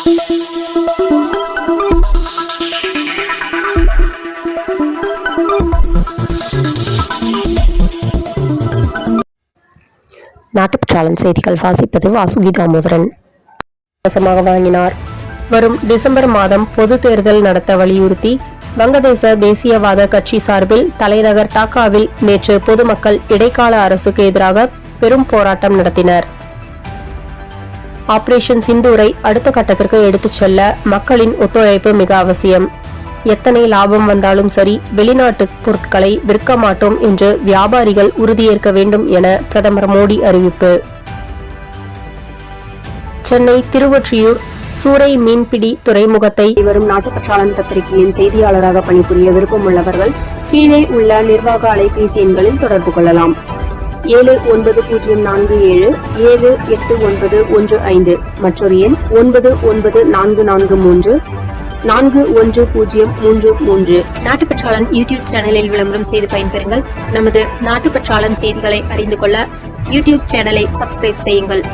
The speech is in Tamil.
நாட்டுப்பற்றாளன் செய்திகள் வாசிப்பது வாசுகி தாமோதரன். வாங்கினார். வரும் டிசம்பர் மாதம் பொது தேர்தல் நடத்த வலியுறுத்தி வங்கதேச தேசியவாத கட்சி சார்பில் தலைநகர் டாக்காவில் நேற்று பொதுமக்கள் இடைக்கால அரசுக்கு எதிராக பெரும் போராட்டம் நடத்தினர். ஆபரேஷன் சிந்தூரை அடுத்த கட்டத்திற்கு எடுத்துச் செல்ல மக்களின் ஒத்துழைப்பு மிக அவசியம். எத்தனை லாபம் வந்தாலும் சரி, வெளிநாட்டு பொருட்களை விற்க மாட்டோம் என்று வியாபாரிகள் உறுதியேற்க வேண்டும் என பிரதமர் மோடி அறிவிப்பு. சென்னை திருவொற்றியூர் சூறை மீன்பிடி துறைமுகத்தை வரும் நாட்டுப்பற்றாளன் பத்திரிகையின் செய்தியாளராக பணிபுரிய விருப்பமுள்ளவர்கள் கீழே உள்ள நிர்வாக அலைபேசி எண்களில் தொடர்பு கொள்ளலாம். 7947789115 மற்றொரு எண் 9944341033. நாட்டுப்பற்றாளன் யூடியூப் சேனலில் விளம்பரம் செய்து பயன்பெறுங்கள். நமது நாட்டுப்பற்றாளன் செய்திகளை அறிந்து கொள்ள யூடியூப் சேனலை சப்ஸ்கிரைப் செய்யுங்கள்.